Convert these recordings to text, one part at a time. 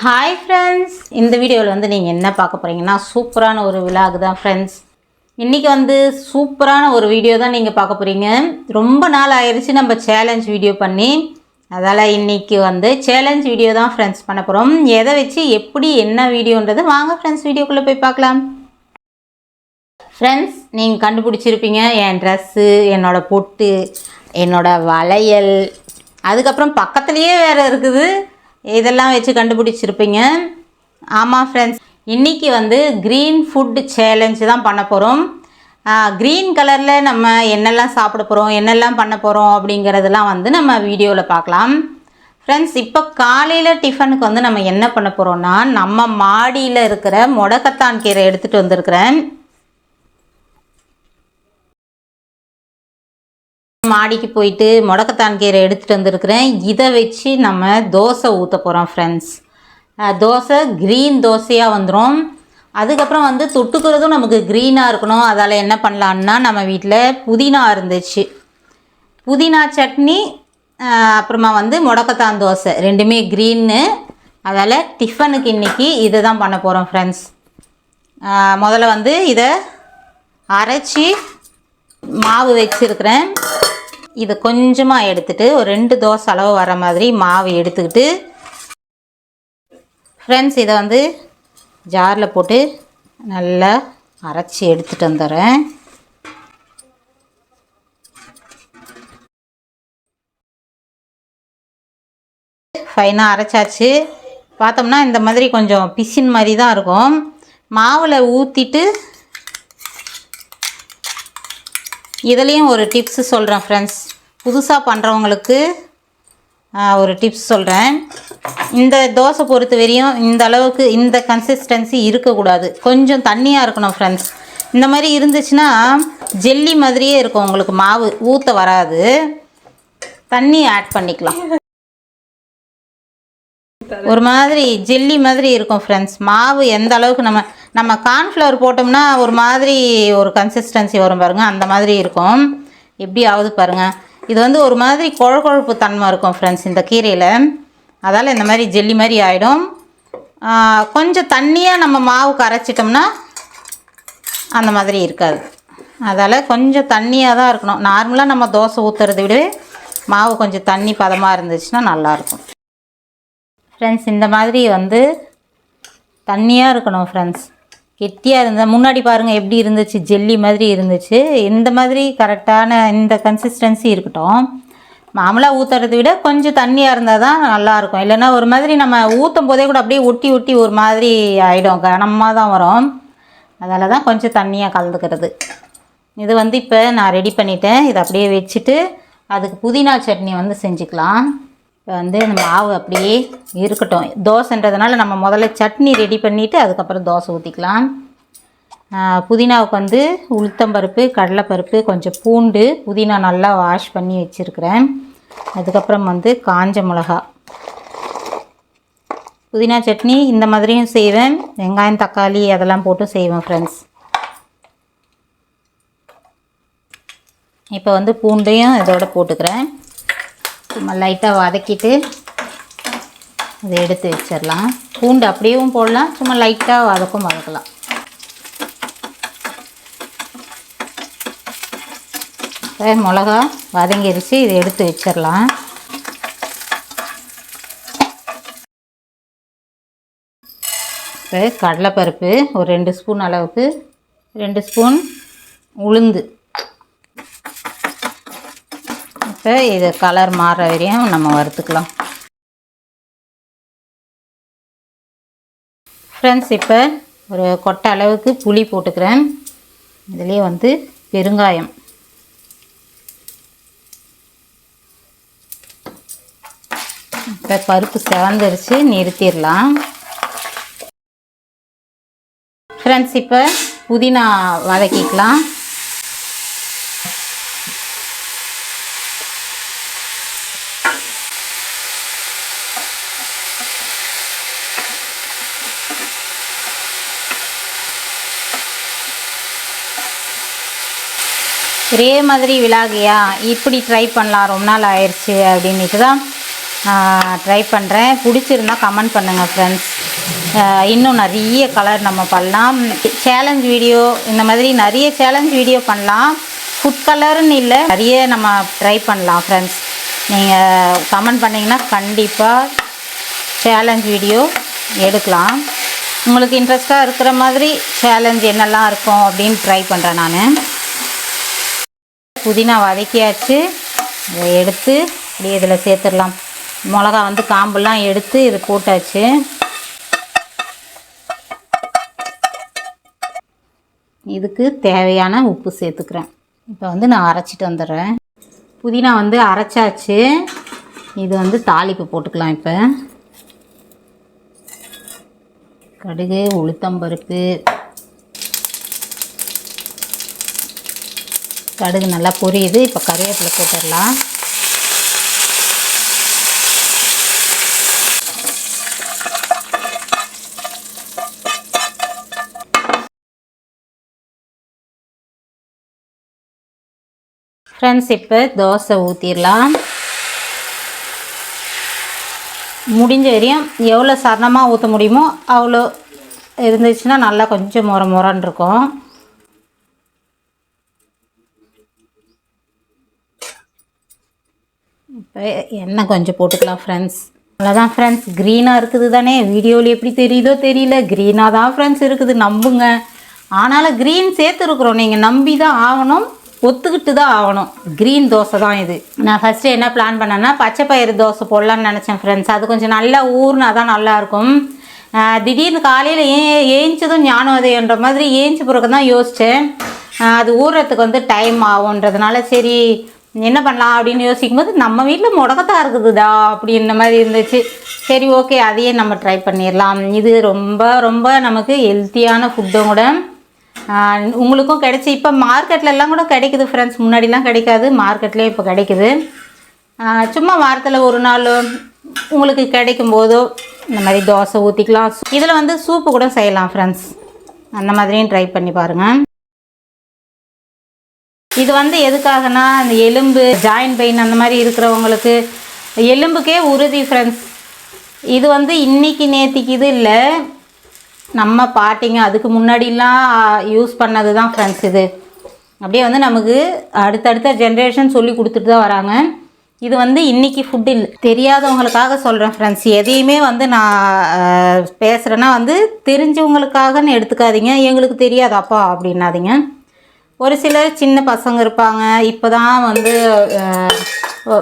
Hi friends, இந்த வீடியோவில் வந்து நீங்கள் என்ன பார்க்க போகிறீங்கன்னா சூப்பரான ஒரு விலாக் தான் ஃப்ரெண்ட்ஸ். இன்றைக்கி வந்து சூப்பரான ஒரு வீடியோ தான் நீங்கள் பார்க்க போகிறீங்க. ரொம்ப நாள் ஆயிடுச்சு நம்ம சேலஞ்ச் வீடியோ பண்ணி. அதால் இன்றைக்கி வந்து சேலஞ்ச் வீடியோ தான் ஃப்ரெண்ட்ஸ் பண்ண போகிறோம். எதை வச்சு எப்படி என்ன வீடியோன்றது வாங்க ஃப்ரெண்ட்ஸ் வீடியோக்குள்ளே போய் பார்க்கலாம். ஃப்ரெண்ட்ஸ், நீங்கள் கண்டுபிடிச்சிருப்பீங்க என் ட்ரெஸ்ஸு, என்னோடய பொட்டு, என்னோடய வளையல், அதுக்கப்புறம் பக்கத்துலேயே வேறு இருக்குது, இதெல்லாம் வச்சு கண்டுபிடிச்சிருப்பீங்க. ஆமாம் ஃப்ரெண்ட்ஸ், இன்றைக்கி வந்து க்ரீன் ஃபுட் சேலஞ்சு தான் பண்ண போகிறோம். க்ரீன் கலரில் நம்ம என்னெல்லாம் சாப்பிட போகிறோம், என்னெல்லாம் பண்ண போகிறோம் அப்படிங்கிறதெல்லாம் வந்து நம்ம வீடியோவில் பார்க்கலாம். ஃப்ரெண்ட்ஸ், இப்போ காலையில் டிஃபனுக்கு வந்து நம்ம என்ன பண்ண போகிறோன்னா, நம்ம மாடியில் இருக்கிற முடக்கத்தான் கீரை எடுத்துகிட்டு வந்திருக்கிறேன். மாடிக்கு போயிட்டு முடக்கத்தான் கீரை எடுத்துகிட்டு வந்திருக்கிறேன். இதை வச்சு நம்ம தோசை ஊற்ற போகிறோம் ஃப்ரெண்ட்ஸ். தோசை க்ரீன் தோசையாக வந்துடும். அதுக்கப்புறம் வந்து தொட்டுக்கிறதும் நமக்கு க்ரீனாக இருக்கணும். அதால் என்ன பண்ணலான்னா, நம்ம வீட்டில் புதினா இருந்துச்சு, புதினா சட்னி, அப்புறமா வந்து முடக்கத்தான் தோசை, ரெண்டுமே க்ரீன்னு. அதால் டிஃபனுக்கு இன்றைக்கி இதை தான் பண்ண போகிறோம் ஃப்ரெண்ட்ஸ். முதல்ல வந்து இதை அரைச்சி மாவு வச்சுருக்கிறேன். இதை கொஞ்சமாக எடுத்துகிட்டு ஒரு 2 தோசை அளவு வர மாதிரி மாவு எடுத்துக்கிட்டு ஃப்ரெண்ட்ஸ், இதை வந்து ஜாரில் போட்டு நல்லா அரைச்சி எடுத்துகிட்டு வந்துடுறேன். ஃபைனாக அரைச்சாச்சு. பார்த்தோம்னா இந்த மாதிரி கொஞ்சம் பிசின் மாதிரி தான் இருக்கும். மாவில் ஊற்றிட்டு இதுலேயும் ஒரு டிப்ஸு சொல்கிறேன் ஃப்ரெண்ட்ஸ். புதுசாக பண்ணுறவங்களுக்கு ஒரு டிப்ஸ் சொல்கிறேன். இந்த தோசை பொறுத்த வரையும் இந்த அளவுக்கு இந்த கன்சிஸ்டன்சி இருக்கக்கூடாது, கொஞ்சம் தண்ணியாக இருக்கணும் ஃப்ரெண்ட்ஸ். இந்த மாதிரி இருந்துச்சுன்னா ஜெல்லி மாதிரியே இருக்கும், உங்களுக்கு மாவு ஊற்ற வராது. தண்ணி ஆட் பண்ணிக்கலாம். ஒரு மாதிரி ஜெல்லி மாதிரி இருக்கும் ஃப்ரெண்ட்ஸ். மாவு எந்த அளவுக்கு நம்ம கார்ன்ஃப்ளவர் போட்டோம்னா ஒரு மாதிரி ஒரு கன்சிஸ்டன்சி வரும் பாருங்கள், அந்த மாதிரி இருக்கும். எப்படி ஆகுது பாருங்கள். இது வந்து ஒரு மாதிரி குழகுழப்பு தன்மை இருக்கும் ஃப்ரெண்ட்ஸ் இந்த கீரையில். அதால் இந்த மாதிரி ஜெல்லி மாதிரி ஆகிடும். கொஞ்சம் தண்ணியாக நம்ம மாவு கரைச்சிட்டோம்னா அந்த மாதிரி இருக்காது. அதால் கொஞ்சம் தண்ணியாக தான் இருக்கணும். நார்மலாக நம்ம தோசை ஊற்றுறத விட மாவு கொஞ்சம் தண்ணி பதமாக இருந்துச்சுன்னா நல்லாயிருக்கும் ஃப்ரெண்ட்ஸ். இந்த மாதிரி வந்து தண்ணியாக இருக்கணும் ஃப்ரெண்ட்ஸ். கெட்டியாக இருந்தால் முன்னாடி பாருங்கள் எப்படி இருந்துச்சு, ஜெல்லி மாதிரி இருந்துச்சு. இந்த மாதிரி கரெக்டான இந்த கன்சிஸ்டன்சி இருக்கட்டும். மாமூலாக ஊற்றுறதை விட கொஞ்சம் தண்ணியாக இருந்தால் தான் நல்லாயிருக்கும். இல்லைன்னா ஒரு மாதிரி நம்ம ஊற்றும் போதே கூட அப்படியே ஒட்டி ஒட்டி ஒரு மாதிரி ஆகிடும், கனமாக தான் வரும். அதால் தான் கொஞ்சம் தண்ணியாக கலந்துக்கிறது. இது வந்து இப்போ நான் ரெடி பண்ணிவிட்டேன். இதை அப்படியே வச்சுட்டு அதுக்கு புதினா சட்னி வந்து செஞ்சுக்கலாம். இப்போ வந்து இந்த மாவு அப்படியே இருக்கட்டும். தோசைன்றதுனால நம்ம முதல்ல சட்னி ரெடி பண்ணிவிட்டு அதுக்கப்புறம் தோசை ஊற்றிக்கலாம். புதினாவுக்கு வந்து உளுத்தம்பருப்பு, கடலைப்பருப்பு, கொஞ்சம் பூண்டு, புதினா நல்லா வாஷ் பண்ணி வச்சுருக்கிறேன். அதுக்கப்புறம் வந்து காஞ்ச மிளகா. புதினா சட்னி இந்த மாதிரியும் செய்வேன், வெங்காயம் தக்காளி அதெல்லாம் போட்டு செய்வேன் ஃப்ரெண்ட்ஸ். இப்போ வந்து பூண்டையும் இதோட போட்டுக்கிறேன். சும்மா லைட்டாக வதக்கிட்டு அதை எடுத்து வச்சிடலாம். பூண்டு அப்படியேவும் போடலாம், சும்மா லைட்டாக வதக்கலாம். இப்போ மிளகா வதங்கிருச்சு, இதை எடுத்து வச்சிடலாம். இப்போ கடலைப்பருப்பு ஒரு 2 ஸ்பூன் அளவுக்கு, 2 ஸ்பூன் உளுந்து. இப்போ இது கலர் மாற வரையும் நம்ம வறுத்துக்கலாம் ஃப்ரெண்ட்ஸ். இப்போ ஒரு கொட்டை அளவுக்கு புளி போட்டுக்கிறேன். இதுலேயே வந்து பெருங்காயம், இப்போ பருப்பு செவந்துருச்சு, நிறுத்திடலாம் ஃப்ரெண்ட்ஸ். இப்போ புதினா வதக்கிக்கலாம். ஒரே மாதிரி விலாகியா இப்படி ட்ரை பண்ணலாம், ரொம்ப நாள் ஆயிடுச்சு அப்படின்ட்டு தான் ட்ரை பண்ணுறேன். பிடிச்சிருந்தா கமெண்ட் பண்ணுங்கள் ஃப்ரெண்ட்ஸ். இன்னும் நிறைய கலர் நம்ம பண்ணலாம். சேலஞ்ச் வீடியோ இந்த மாதிரி நிறைய சேலஞ்ச் வீடியோ பண்ணலாம். ஃபுட் கலருன்னு இல்லை, நிறைய நம்ம ட்ரை பண்ணலாம் ஃப்ரெண்ட்ஸ். நீங்கள் கமெண்ட் பண்ணிங்கன்னா கண்டிப்பாக சேலஞ்ச் வீடியோ எடுக்கலாம். உங்களுக்கு இன்ட்ரெஸ்ட்டாக இருக்கிற மாதிரி சேலஞ்ச் என்னெல்லாம் இருக்கும் அப்படின்னு ட்ரை பண்ணுறேன் நான். புதினா வதக்கியாச்சு, இதை எடுத்து அப்படியே இதில் சேர்த்துடலாம். மிளகா வந்து காம்பெல்லாம் எடுத்து இது போட்டாச்சு. இதுக்கு தேவையான உப்பு சேர்த்துக்கிறேன். இப்போ வந்து நான் அரைச்சிட்டு வந்துடுறேன். புதினா வந்து அரைச்சாச்சு. இது வந்து தாளிப்பு போட்டுக்கலாம். இப்போ கடுகு, உளுத்தம்பருப்பு, கடுகு நல்லா பொரியுது. இப்போ கருவேப்பிலை போட்டுடலாம். ஃப்ரெண்ட்ஸ், இப்போ தோசை ஊற்றிடலாம். முடிஞ்ச வரையும் எவ்வளோ சரணமாக ஊற்ற முடியுமோ அவ்வளோ இருந்துச்சுன்னா நல்லா கொஞ்சம் முறன்னு இருக்கும். இப்போ எண்ணெய் கொஞ்சம் போட்டுக்கலாம் ஃப்ரெண்ட்ஸ். அவ்வளோதான் ஃப்ரெண்ட்ஸ். க்ரீனாக இருக்குது தானே, வீடியோவில் எப்படி தெரியுதோ தெரியல, க்ரீனாக தான் ஃப்ரெண்ட்ஸ் இருக்குது, நம்புங்க. ஆனாலும் க்ரீன் சேர்த்துருக்குறோம், நீங்கள் நம்பி தான் ஆகணும், ஒத்துக்கிட்டு தான் ஆகணும். க்ரீன் தோசை தான் இது. நான் ஃபஸ்ட்டு என்ன பிளான் பண்ணேன்னா பச்சை பயிறு தோசை போடலான்னு நினச்சேன் ஃப்ரெண்ட்ஸ். அது கொஞ்சம் நல்லா ஊறுனா தான் நல்லாயிருக்கும். திடீர்னு காலையில் ஏஞ்சதும் ஞானோதயன்ற மாதிரி ஏஞ்சி பிறகு தான் யோசித்தேன். அது ஊறுறதுக்கு வந்து டைம் ஆகுன்றதுனால சரி என்ன பண்ணலாம் அப்படின்னு யோசிக்கும் போது நம்ம வீட்டில் முடக்கத்தான் இருக்குதுடா அப்படின்ற மாதிரி இருந்துச்சு. சரி ஓகே, அதையே நம்ம ட்ரை பண்ணிடலாம். இது ரொம்ப ரொம்ப நமக்கு ஹெல்த்தியான ஃபுட்டும் கூட. உங்களுக்கும் கிடைச்சி இப்போ மார்க்கெட்லலாம் கூட கிடைக்குது ஃப்ரெண்ட்ஸ். முன்னாடிலாம் கிடைக்காது, மார்க்கெட்லேயே இப்போ கிடைக்குது. சும்மா வாரத்தில் ஒரு நாள் உங்களுக்கு கிடைக்கும் போதோ இந்த மாதிரி தோசை ஊற்றிக்கலாம். இதில் வந்து சூப்பு கூட செய்யலாம் ஃப்ரெண்ட்ஸ். அந்த மாதிரியும் ட்ரை பண்ணி பாருங்கள். இது வந்து எதுக்காகனா இந்த எலும்பு ஜாயின்ட் பெயின் அந்த மாதிரி இருக்கிறவங்களுக்கு எலும்புக்கே உறுதி ஃப்ரெண்ட்ஸ். இது வந்து இன்றைக்கி நேற்றுக்கு இது இல்லை, நம்ம பாட்டிங்க அதுக்கு முன்னாடிலாம் யூஸ் பண்ணது தான் ஃப்ரெண்ட்ஸ். இது அப்படியே வந்து நமக்கு அடுத்தடுத்த ஜென்ரேஷன் சொல்லி கொடுத்துட்டு தான் வராங்க. இது வந்து இன்றைக்கி ஃபுட் இல்லை, தெரியாதவங்களுக்காக சொல்கிறேன் ஃப்ரெண்ட்ஸ். எதையுமே வந்து நான் பேசுகிறேன்னா வந்து தெரிஞ்சவங்களுக்காகன்னு எடுத்துக்காதீங்க. எங்களுக்கு தெரியாதாப்பா அப்படின்னாதீங்க. ஒரு சிலர் சின்ன பசங்க இருப்பாங்க, இப்போ தான் வந்து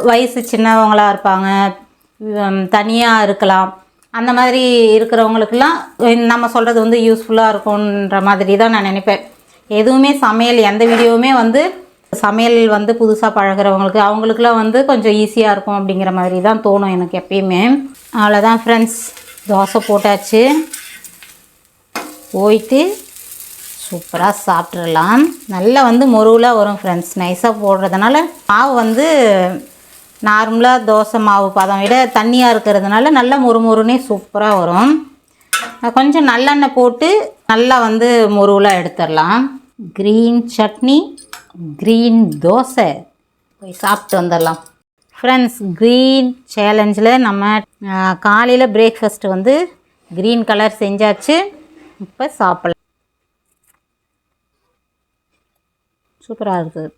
வயசு சின்னவங்களாக இருப்பாங்க, தனியாக இருக்கலாம். அந்த மாதிரி இருக்கிறவங்களுக்கெல்லாம் நம்ம சொல்கிறது வந்து யூஸ்ஃபுல்லாக இருக்கும்ன்ற மாதிரி தான் நான் நினைப்பேன். எதுவுமே சமையல் எந்த வீடியோவுமே வந்து சமையல் வந்து புதுசாக பழகிறவங்களுக்கு அவங்களுக்குலாம் வந்து கொஞ்சம் ஈஸியாக இருக்கும் அப்படிங்கிற மாதிரி தான் தோணும் எனக்கு எப்பயுமே. அவ்வளோதான் ஃப்ரெண்ட்ஸ், தோசை போட்டாச்சு. போயிட்டு சூப்பராக சாப்பிட்றலாம். நல்லா வந்து மொருவலாக வரும் ஃப்ரெண்ட்ஸ். நைஸாக போடுறதுனால மாவு வந்து நார்மலாக தோசை மாவு பதம் விட தண்ணியாக இருக்கிறதுனால நல்லா மொறுமொறுனே சூப்பராக வரும். கொஞ்சம் நல்லெண்ணெய் போட்டு நல்லா வந்து மொருவலாக எடுத்துடலாம். க்ரீன் சட்னி, க்ரீன் தோசை, போய் சாப்பிட்டு வந்துடலாம் ஃப்ரெண்ட்ஸ். க்ரீன் சேலஞ்சில் நம்ம காலையில் பிரேக்ஃபாஸ்ட்டு வந்து க்ரீன் கலர் செஞ்சாச்சு. இப்போ சாப்பிட்லாம். சூப்பராக இருக்குது.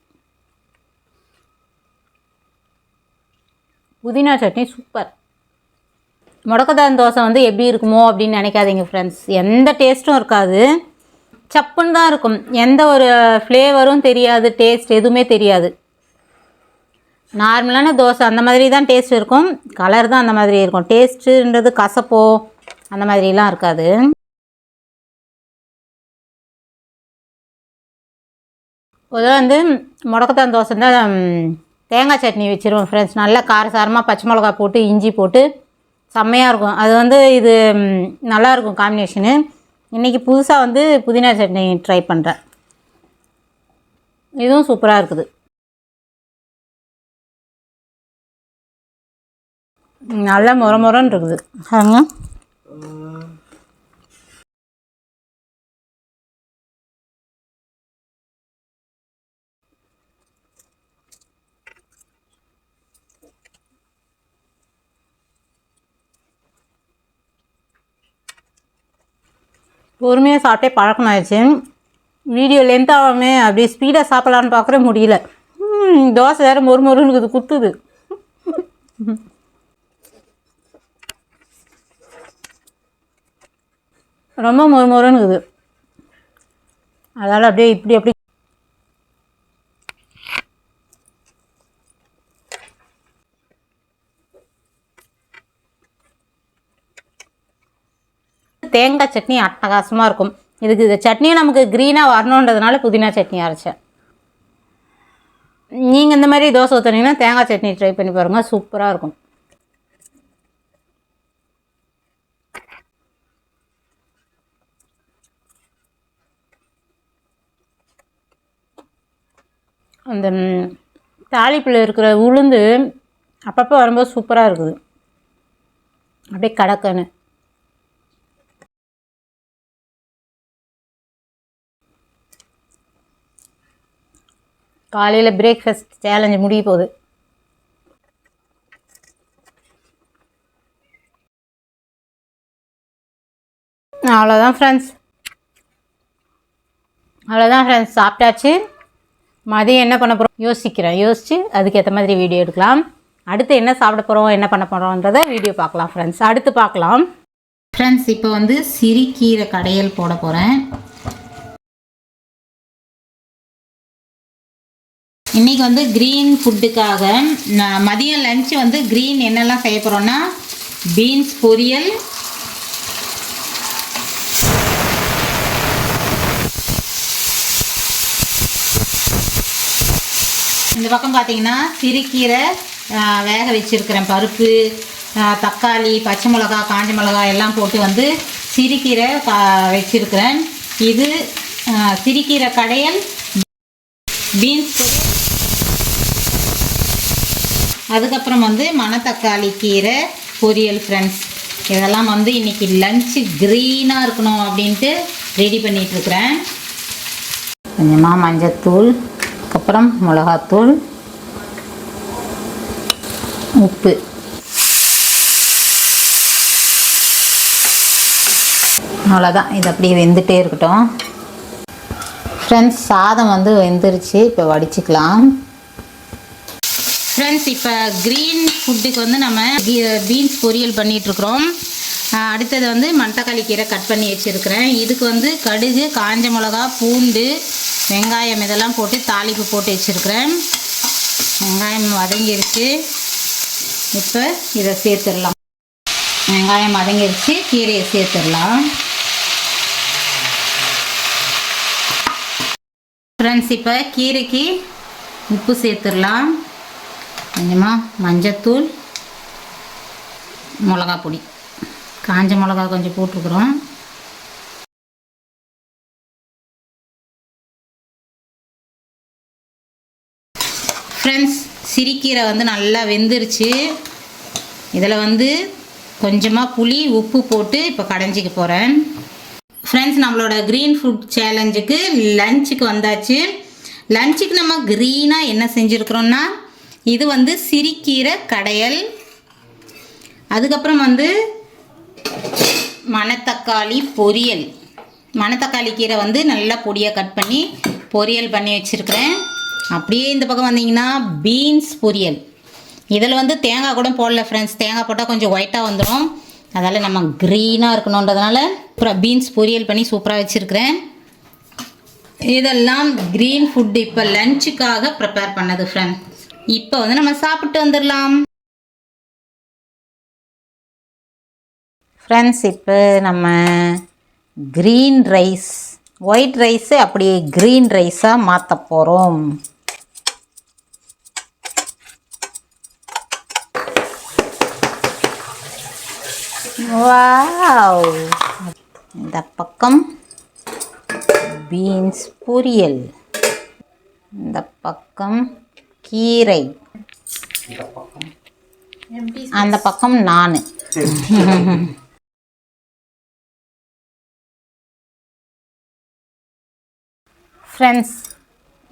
புதினா சட்னி சூப்பர். முடக்கத்தான் தோசை வந்து எப்படி இருக்குமோ அப்படின்னு நினைக்காதீங்க ஃப்ரெண்ட்ஸ். எந்த டேஸ்ட்டும் இருக்காது, சப்புன்னு தான் இருக்கும். எந்த ஒரு ஃப்ளேவரும் தெரியாது, டேஸ்ட் எதுவுமே தெரியாது. நார்மலான தோசை அந்த மாதிரி தான் டேஸ்ட் இருக்கும், கலர் தான் அந்த மாதிரி இருக்கும். டேஸ்ட்டுன்றது கசப்போ அந்த மாதிரிலாம் இருக்காது. பொதுவாக வந்து முடக்கத்தான் தோசைன்னா தேங்காய் சட்னி வச்சுருவோம் ஃப்ரெண்ட்ஸ். நல்லா காரசாரமாக பச்சை மிளகா போட்டு இஞ்சி போட்டு செம்மையாக இருக்கும். அது வந்து இது நல்லாயிருக்கும் காம்பினேஷனு. இன்றைக்கி புதுசாக வந்து புதினா சட்னி ட்ரை பண்ணுறேன். இதுவும் சூப்பராக இருக்குது. நல்லா முறன்னு இருக்குது. பாருங்க. பொறுமையாக சாப்பிட்டே பழக்கம் ஆயிடுச்சு. வீடியோ லென்த் ஆகாமே அப்படியே ஸ்பீடாக சாப்பிட்லான்னு பார்க்குற முடியல. தோசை வேறு மொறுமொறுன்னு இருக்குது, குத்துது. ரொம்ப மொறுமொறுன்னு இருக்குது. அதனால் அப்படியே இப்படி அப்படி தேங்காய் சட்னி அட்டகாசமாக இருக்கும். இதுக்கு இந்த சட்னியும் நமக்கு க்ரீனாக வரணுன்றதுனால புதினா சட்னி அரைச்சேன். நீங்கள் இந்த மாதிரி தோசை ஊற்றுனீங்கன்னா தேங்காய் சட்னி ட்ரை பண்ணி பாருங்கள், சூப்பராக இருக்கும். அந்த தாளிப்பில் இருக்கிற உளுந்து அப்பப்போ வரும்போது சூப்பராக இருக்குது, அப்படியே கடக்கன்னு. காலையில் பிரேக்ஃபாஸ்ட் சேலஞ்சு முடிய போகுது. அவ்வளோதான் ஃப்ரெண்ட்ஸ், சாப்பிட்டாச்சு. மதியம் என்ன பண்ண போகிறோம் யோசித்து அதுக்கேற்ற மாதிரி வீடியோ எடுக்கலாம். அடுத்து என்ன சாப்பிட போகிறோம், என்ன பண்ண போகிறோன்றதை வீடியோ பார்க்கலாம் ஃப்ரெண்ட்ஸ், அடுத்து பார்க்கலாம். ஃப்ரெண்ட்ஸ், இப்போ வந்து சிறுகீரை கடையல் போட போகிறேன். இன்றைக்கி வந்து க்ரீன் ஃபுட்டுக்காக மதியம் லஞ்சு வந்து க்ரீன் என்னெல்லாம் செய்ய போகிறோன்னா, பீன்ஸ் பொரியல், இந்த பக்கம் பார்த்தீங்கன்னா சிறுகீரை வேக வச்சுருக்கிறேன், பருப்பு, தக்காளி, பச்சை மிளகா, காஞ்ச மிளகா எல்லாம் போட்டு வந்து சிறுகீரை வச்சுருக்கிறேன். இது சிறுகீரை கடையல், பீன்ஸ் பொரியல், அதுக்கப்புறம் வந்து மணத்தக்காளி கீரை பொரியல் ஃப்ரெண்ட்ஸ். இதெல்லாம் வந்து இன்றைக்கி லஞ்சு க்ரீனாக இருக்கணும் அப்படின்ட்டு ரெடி பண்ணிகிட்ருக்கிறேன். கொஞ்சமாக மஞ்சத்தூள், அதுக்கப்புறம் மிளகாத்தூள், உப்பு. அவ்வளோதான், இது அப்படியே வெந்துகிட்டே இருக்கட்டும் ஃப்ரெண்ட்ஸ். சாதம் வந்து வெந்துருச்சு, இப்போ வடிச்சுக்கலாம் ஃப்ரெண்ட்ஸ். இப்போ க்ரீன் ஃபுட்டுக்கு வந்து நம்ம பீன்ஸ் பொரியல் பண்ணிகிட்ருக்குறோம். அடுத்தது வந்து மணத்தக்காளி கீரை கட் பண்ணி வச்சுருக்கிறேன். இதுக்கு வந்து கடுகு, காஞ்ச மிளகா, பூண்டு, வெங்காயம் இதெல்லாம் போட்டு தாளிப்பு போட்டு வச்சுருக்கிறேன். வெங்காயம் வதங்கிருச்சு, இப்போ இதை சேர்த்துடலாம். வெங்காயம் வதங்கிருச்சு, கீரையை சேர்த்துடலாம் ஃப்ரெண்ட்ஸ். இப்போ கீரைக்கு உப்பு சேர்த்துடலாம், கொஞ்சமாக மஞ்சத்தூள், மிளகா பொடி, காஞ்ச மிளகா கொஞ்சம் போட்டிருக்குறோம். ஃப்ரெண்ட்ஸ், சிறுகீரை வந்து நல்லா வெந்துருச்சு. இதில் வந்து கொஞ்சமாக புளி, உப்பு போட்டு இப்போ கடைஞ்சிக்க போகிறேன் ஃப்ரெண்ட்ஸ். நம்மளோட க்ரீன் ஃபுட் சேலஞ்சுக்கு லஞ்சுக்கு வந்தாச்சு. லஞ்சுக்கு நம்ம க்ரீனாக என்ன செஞ்சுருக்குறோன்னா, இது வந்து சிறுகீரை கடையல், அதுக்கப்புறம் வந்து மணத்தக்காளி பொரியல். மணத்தக்காளி கீரை வந்து நல்லா பொடியாக கட் பண்ணி பொரியல் பண்ணி வச்சுருக்கிறேன். அப்படியே இந்த பக்கம் வந்தீங்கன்னா பீன்ஸ் பொரியல். இதில் வந்து தேங்காய் கூட போடல ஃப்ரெண்ட்ஸ், தேங்காய் போட்டால் கொஞ்சம் ஒயிட்டாக வந்துடும். அதனால் நம்ம க்ரீனாக இருக்கணுன்றதுனால அப்புறம் பீன்ஸ் பொரியல் பண்ணி சூப்பராக வச்சுருக்கிறேன். இதெல்லாம் க்ரீன் ஃபுட்டு இப்போ லஞ்சுக்காக ப்ரிப்பேர் பண்ணது ஃப்ரெண்ட்ஸ். இப்போ வந்து நம்ம சாப்பிட்டு வந்துடலாம் ஃப்ரெண்ட்ஸ். இப்போ நம்ம க்ரீன் ரைஸ், ஒயிட் ரைஸு அப்படியே க்ரீன் ரைஸாக மாற்ற போகிறோம். வாவ்! இந்த பக்கம் பீன்ஸ் பொரியல், இந்த பக்கம் கீரை, அந்த பக்கம் நான். ஃப்ரெண்ட்ஸ்,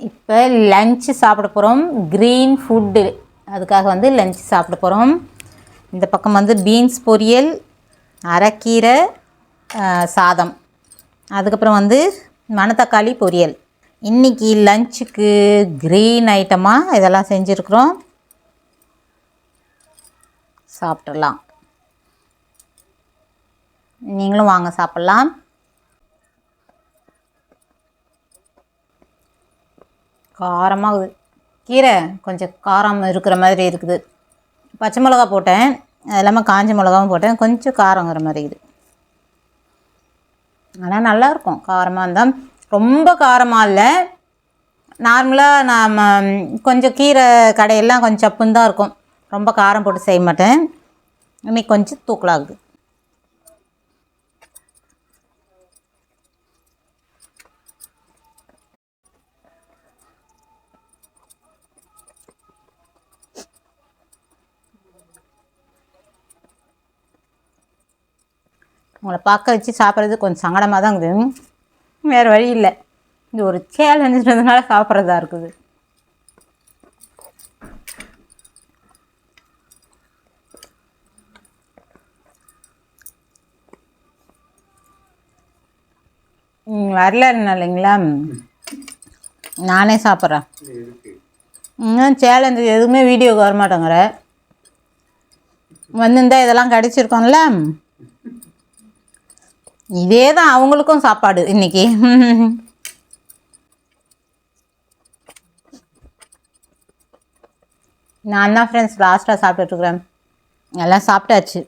இப்போ லஞ்சு சாப்பிட போகிறோம். க்ரீன் ஃபுட்டு, அதுக்காக வந்து லஞ்சு சாப்பிட போகிறோம். இந்த பக்கம் வந்து பீன்ஸ் பொரியல், அரைக்கீரை, சாதம். அதுக்கப்புறம் வந்து மணத்தக்காளி பொரியல். இன்றைக்கி லஞ்சுக்கு க்ரீன் ஐட்டமாக இதெல்லாம் செஞ்சுருக்குறோம். சாப்பிட்றலாம். நீங்களும் வாங்க சாப்பிட்லாம். காரமாகுது. கீரை கொஞ்சம் காரம் இருக்கிற மாதிரி இருக்குது. பச்சை மிளகா போட்டேன், அது இல்லாமல் காஞ்ச மிளகாவும் போட்டேன். கொஞ்சம் காரங்கிற மாதிரி இருக்குது. ஆனால் நல்லாயிருக்கும். காரமாக இருந்தால் ரொம்ப காரமாக இல்லை. நார்மலாக நாம் கொஞ்சம் கீரை கடையெல்லாம் கொஞ்சம் சப்புன்னு தான் இருக்கும். ரொம்ப காரம் போட்டு செய்ய மாட்டேன். இன்றைக்கி கொஞ்சம் தூக்கலாகுது. உங்களை பார்க்க வச்சு சாப்பிட்றது கொஞ்சம் சங்கடமாக தான் இருக்குது. வேறு வழி இல்லை. இது ஒரு சேலஞ்சுன்றதுனால சாப்பிட்றதா இருக்குது. வரல இல்லைங்களா, நானே சாப்பிட்றேன். இன்னும் சேலஞ்சு எதுவுமே வீடியோக்கு வரமாட்டேங்கிற வந்திருந்தா இதெல்லாம் கிடச்சிருக்கோம்ல. இதே தான் அவங்களுக்கும் சாப்பாடு இன்றைக்கி. நான் தான் ஃப்ரெண்ட்ஸ் லாஸ்ட்டாக சாப்பிட்டுட்ருக்குறேன். எல்லாம் சாப்பிட்டாச்சு.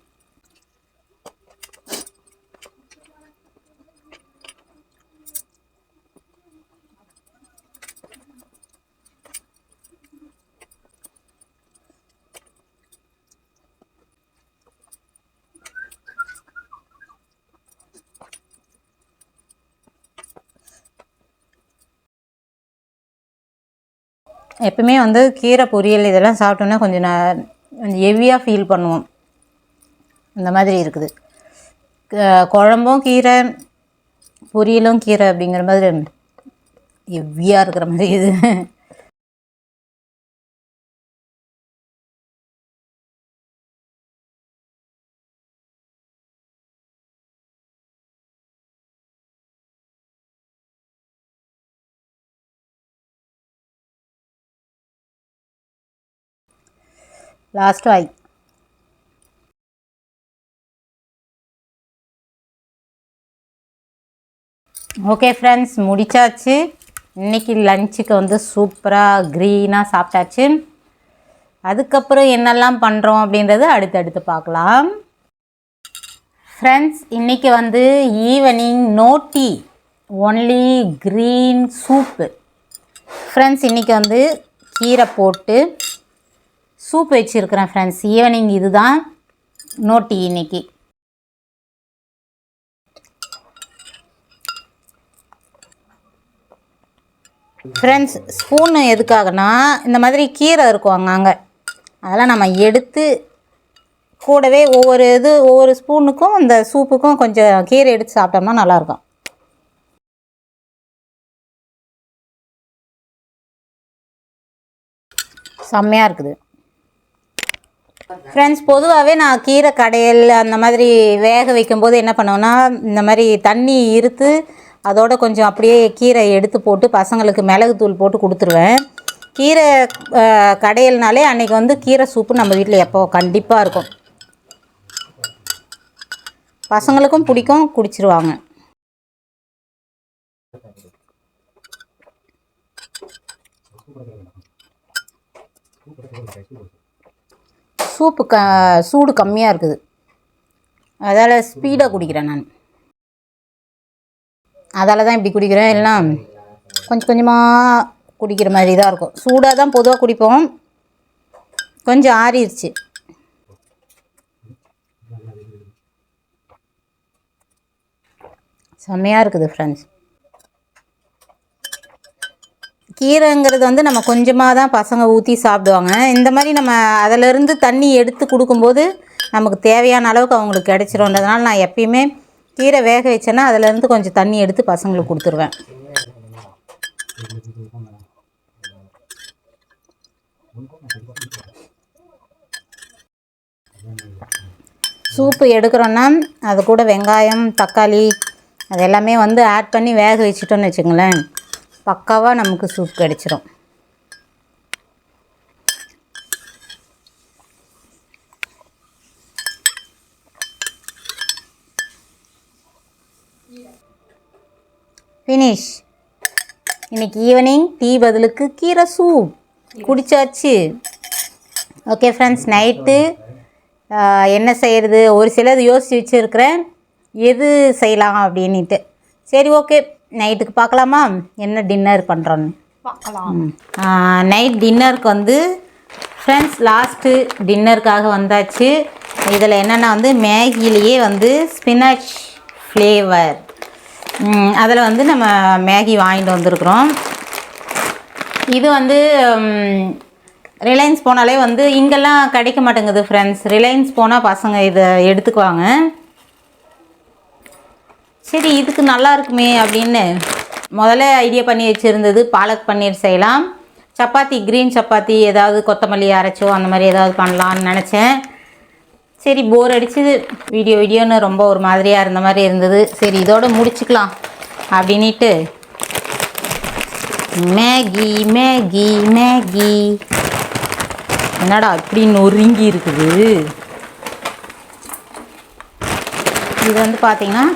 எப்பவுமே வந்து கீரை பொரியல் இதெல்லாம் சாப்பிட்டோன்னா கொஞ்சம் ஹெவியாக ஃபீல் பண்ணுவோம். இந்த மாதிரி இருக்குது. குழம்பும் கீரை, பொரியலும் கீரை அப்படிங்கிற மாதிரி ஹெவியாக இருக்கிற மாதிரி இது. லாஸ்ட் ஆய் ஓகே ஃப்ரெண்ட்ஸ், முடிச்சாச்சு. இன்றைக்கி லஞ்சுக்கு வந்து சூப்பராக க்ரீனாக சாப்பிட்டாச்சு. அதுக்கப்புறம் என்னெல்லாம் பண்ணுறோம் அப்படின்றது அடுத்தடுத்து பார்க்கலாம். ஃப்ரெண்ட்ஸ், இன்றைக்கி வந்து evening no tea, only green soup. Friends, இன்றைக்கி வந்து கீரை போட்டு சூப் வச்சுருக்கிறேன் ஃப்ரெண்ட்ஸ். ஈவினிங் இதுதான் நோ டீ இன்றைக்கி. ஃப்ரெண்ட்ஸ், ஸ்பூனு எதுக்காகனா இந்த மாதிரி கீரை இருக்கும் அங்கங்கே, அதெல்லாம் நம்ம எடுத்து கூடவே ஒவ்வொரு ஸ்பூனுக்கும் இந்த சூப்புக்கும் கொஞ்சம் கீரை எடுத்து சாப்பிட்டோம்னா நல்லாயிருக்கும். செம்மையாக இருக்குது ஃப்ரெண்ட்ஸ். பொதுவாகவே நான் கீரை கடையில் அந்த மாதிரி வேக வைக்கும்போது என்ன பண்ணுவேன்னா, இந்த மாதிரி தண்ணி இருத்து அதோடு கொஞ்சம் அப்படியே கீரை எடுத்து போட்டு பசங்களுக்கு மிளகுத்தூள் போட்டு கொடுத்துருவேன். கீரை கடையில்னாலே அன்றைக்கி வந்து கீரை சூப்பு நம்ம வீட்டில் எப்போ கண்டிப்பாக இருக்கும். பசங்களுக்கும் பிடிக்கும், குடிச்சிருவாங்க. சூப்பு சூடு கம்மியாக இருக்குது, அதால் ஸ்பீடாக குடிக்கிறேன் நான். அதால் தான் இப்படி குடிக்கிறேன். எல்லாம் கொஞ்சம் கொஞ்சமாக குடிக்கிற மாதிரி தான் இருக்கும். சூடாக தான் பொதுவாக குடிப்போம். கொஞ்சம் ஆறிடுச்சு. செம்மையாக இருக்குது ஃப்ரெண்ட்ஸ். கீரைங்கிறது வந்து நம்ம கொஞ்சமாக தான் பசங்க ஊற்றி சாப்பிடுவாங்க. இந்த மாதிரி நம்ம அதிலேருந்து தண்ணி எடுத்து கொடுக்கும்போது நமக்கு தேவையான அளவுக்கு அவங்களுக்கு கிடச்சிரும்ன்றதுனால நான் எப்பயுமே கீரை வேக வச்சேன்னா அதிலேருந்து கொஞ்சம் தண்ணி எடுத்து பசங்களுக்கு கொடுத்துருவேன். சூப்பு எடுக்கிறோன்னா அது கூட வெங்காயம், தக்காளி, அது எல்லாமே வந்து ஆட் பண்ணி வேக வச்சுட்டோன்னு வச்சுங்களேன், பக்காவாக நமக்கு சூப் கிடச்சிரும். ஃபினிஷ். இன்றைக்கி ஈவினிங் டீ பதிலுக்கு கீரை சூப் குடிச்சாச்சு. ஓகே ஃப்ரெண்ட்ஸ், நைட்டு என்ன செய்கிறது ஒரு சிலது யோசித்து வச்சுருக்கிறேன், எது செய்யலாம் அப்படின்ட்டு. சரி ஓகே, நைட்டுக்கு பார்க்கலாமா என்ன டின்னர் பண்ணுறோன்னு பார்க்கலாம். நைட் டின்னருக்கு வந்து ஃப்ரெண்ட்ஸ் லாஸ்ட்டு டின்னருக்காக வந்தாச்சு. இதில் என்னென்னா வந்து மேகிலேயே வந்து ஸ்பினாச் ஃப்ளேவர், அதில் வந்து நம்ம மேகி வாங்கிட்டு வந்திருக்குறோம். இது வந்து ரிலையன்ஸ் போனாலே வந்து இங்கெல்லாம் கிடைக்க மாட்டேங்குது ஃப்ரெண்ட்ஸ். ரிலையன்ஸ் போனால் பசங்க இதை எடுத்துக்குவாங்க. சரி இதுக்கு நல்லா இருக்குமே அப்படின்னு முதல்ல ஐடியா பண்ணி வச்சுருந்தது பாலக் பன்னீர் செய்யலாம். சப்பாத்தி, க்ரீன் சப்பாத்தி ஏதாவது கொத்தமல்லி அரைச்சோ அந்த மாதிரி ஏதாவது பண்ணலான்னு நினச்சேன். சரி போர் அடிச்சுது, வீடியோன்னு ரொம்ப ஒரு மாதிரியாக இருந்த மாதிரி இருந்தது. சரி இதோடு முடிச்சுக்கலாம் அப்படின்ட்டு மேகி மேகி மேகி. என்னடா இப்படி நொறுங்கி இருக்குது. இது வந்து பார்த்திங்கன்னா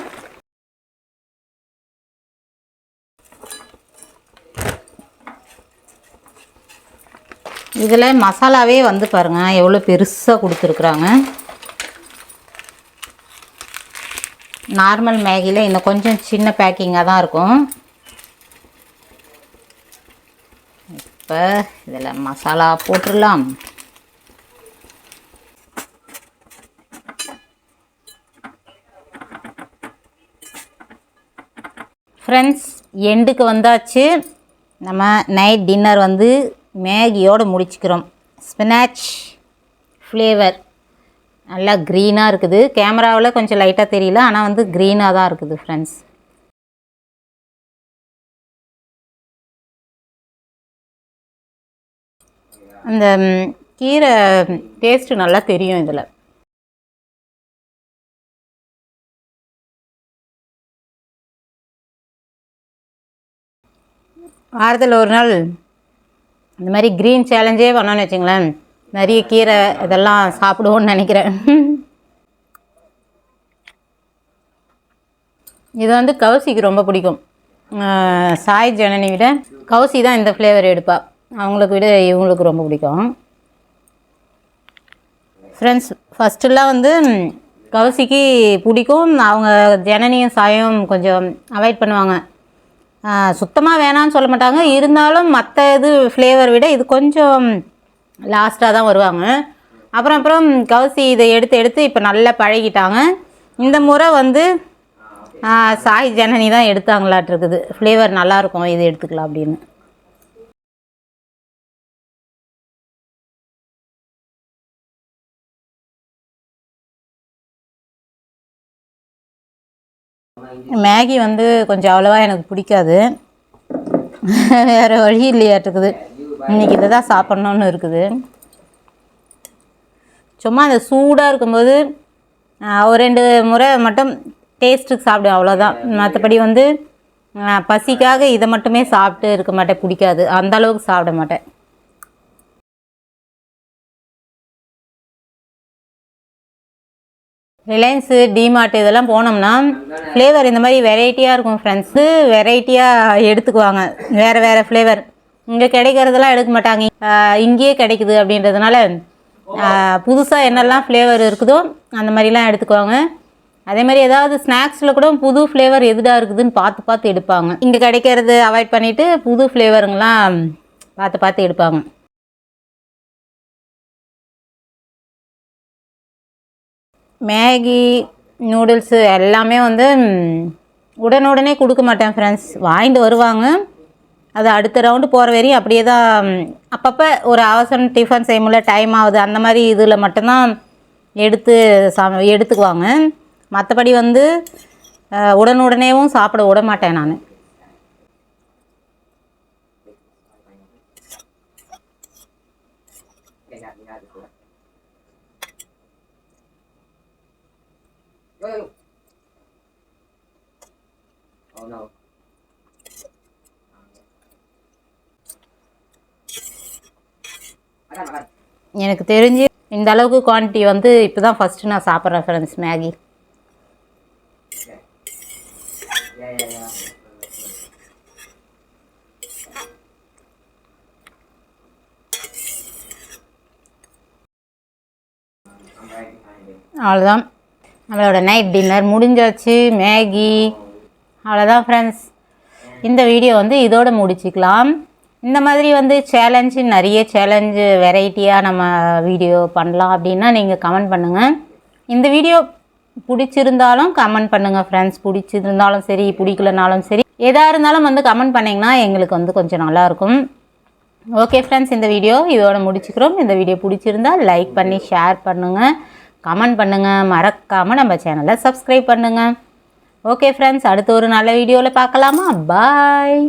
இதில் மசாலாவே வந்து பாருங்கள் எவ்வளோ பெருசாக கொடுத்துருக்குறாங்க. நார்மல் மேகியில் இன்னும் கொஞ்சம் சின்ன பேக்கிங்காக தான் இருக்கும். இப்போ இதில் மசாலா போட்டுடலாம். ஃப்ரெண்ட்ஸ் எண்டுக்கு வந்தாச்சு. நம்ம நைட் டின்னர் வந்து மேகியோடு முடிச்சுக்கிறோம். ஸ்பினாச் ஃப்ளேவர் நல்லா க்ரீனாக இருக்குது. கேமராவில் கொஞ்சம் லைட்டாக தெரியல, ஆனால் வந்து க்ரீனாக தான் இருக்குது ஃப்ரெண்ட்ஸ். அந்த கீரை டேஸ்ட்டு நல்லா தெரியும் இதில். வாரத்தில் ஒரு நாள் இந்த மாதிரி க்ரீன் சேலஞ்சே பண்ணோன்னு வச்சுங்களேன், நிறைய கீரை இதெல்லாம் சாப்பிடுவோன்னு நினைக்கிறேன். இது வந்து கௌசிக்கு ரொம்ப பிடிக்கும். சாய் ஜனனி விட கௌசி தான் இந்த ஃப்ளேவர் எடுப்பாள். அவங்களுக்கு விட இவங்களுக்கு ரொம்ப பிடிக்கும். ஃப்ரெண்ட்ஸ் ஃபஸ்ட்டெல்லாம் வந்து கௌசிக்கு பிடிக்கும், அவங்க ஜனனியும் சாயும் கொஞ்சம் அவாய்ட் பண்ணுவாங்க. சுத்தமாக வேணான்னு சொல்ல மாட்டாங்க, இருந்தாலும் மற்ற இது ஃப்ளேவர் விட இது கொஞ்சம் லாஸ்ட்டாக தான் வருவாங்க. அப்புறம் கௌசி இதை எடுத்து இப்போ நல்லா பழகிட்டாங்க. இந்த முறை வந்து சாய் ஜனனி தான் எடுத்தாங்களாட்டிருக்குது. ஃப்ளேவர் நல்லாயிருக்கும், இது எடுத்துக்கலாம் அப்படின்னு. மேகி வந்து கொஞ்சம் அவ்வளோவா எனக்கு பிடிக்காது, வேறு வழி இல்லையாட்டுருக்குது. இன்றைக்கி இதை தான் சாப்பிட்ணுன்னு இருக்குது. சும்மா அந்த சூடாக இருக்கும்போது ஒரு 2 முறை மட்டும் டேஸ்ட்டுக்கு சாப்பிடுவேன், அவ்வளோதான். மற்றபடி வந்து பசிக்காக இதை மட்டுமே சாப்பிட்டு இருக்க மாட்டேன், பிடிக்காது, அந்தளவுக்கு சாப்பிட மாட்டேன். ரிலையன்ஸு, டிமார்ட் இதெல்லாம் போனோம்னா ஃப்ளேவர் இந்த மாதிரி வெரைட்டியாக இருக்கும் ஃப்ரெண்ட்ஸு. வெரைட்டியாக எடுத்துக்குவாங்க, வேறு ஃப்ளேவர். இங்கே கிடைக்கிறதெல்லாம் எடுக்க மாட்டாங்க, இங்கேயே கிடைக்குது அப்படின்றதுனால புதுசாக என்னெல்லாம் ஃப்ளேவர் இருக்குதோ அந்த மாதிரிலாம் எடுத்துக்குவாங்க. அதே மாதிரி ஏதாவது ஸ்நாக்ஸில் கூட புது ஃப்ளேவர் எதுடாக இருக்குதுன்னு பார்த்து எடுப்பாங்க. இங்கே கிடைக்கிறது அவாய்ட் பண்ணிவிட்டு புது ஃப்ளேவருங்கெலாம் பார்த்து எடுப்பாங்க. மேகி, நூடுல்ஸு எல்லாமே வந்து உடனே கொடுக்க மாட்டேன் ஃப்ரெண்ட்ஸ். வாங்கிட்டு வருவாங்க, அது அடுத்த ரவுண்டு போகிற வரையும் அப்படியே தான். அப்பப்போ ஒரு அவசரம் டிஃபன் செய்ய முடியல, டைம் ஆகுது, அந்த மாதிரி இதில் மட்டும்தான் எடுத்துக்குவாங்க. மற்றபடி வந்து உடனேவும் சாப்பிட விட மாட்டேன் நான். எனக்கு தெரிஞ்சு இந்த அளவுக்கு குவான்டிட்டி வந்து இப்போ தான் ஃபஸ்ட்டு நான் சாப்பிட்றேன் ஃப்ரெண்ட்ஸ் மேகி. அவ்வளோதான், நம்மளோட நைட் டின்னர் முடிஞ்சாச்சு. மேகி அவ்வளோதான் ஃப்ரெண்ட்ஸ். இந்த வீடியோ வந்து இதோடு முடிச்சிக்கலாம். இந்த மாதிரி வந்து சேலஞ்சு, நிறைய சேலஞ்சு வெரைட்டியாக நம்ம வீடியோ பண்ணலாம் அப்படின்னா நீங்கள் கமெண்ட் பண்ணுங்கள். இந்த வீடியோ பிடிச்சிருந்தாலும் கமெண்ட் பண்ணுங்கள் ஃப்ரெண்ட்ஸ். பிடிச்சிருந்தாலும் சரி, பிடிக்கலனாலும் சரி, எதாக இருந்தாலும் வந்து கமெண்ட் பண்ணிங்கன்னா எங்களுக்கு வந்து கொஞ்சம் நல்லாயிருக்கும். ஓகே ஃப்ரெண்ட்ஸ், இந்த வீடியோ இதோட முடிச்சுக்கிறோம். இந்த வீடியோ பிடிச்சிருந்தால் லைக் பண்ணி ஷேர் பண்ணுங்கள், கமெண்ட் பண்ணுங்கள், மறக்காமல் நம்ம சேனலை சப்ஸ்கிரைப் பண்ணுங்கள். ஓகே ஃப்ரெண்ட்ஸ், அடுத்த ஒரு நல்ல வீடியோவில் பார்க்கலாமா? பாய்.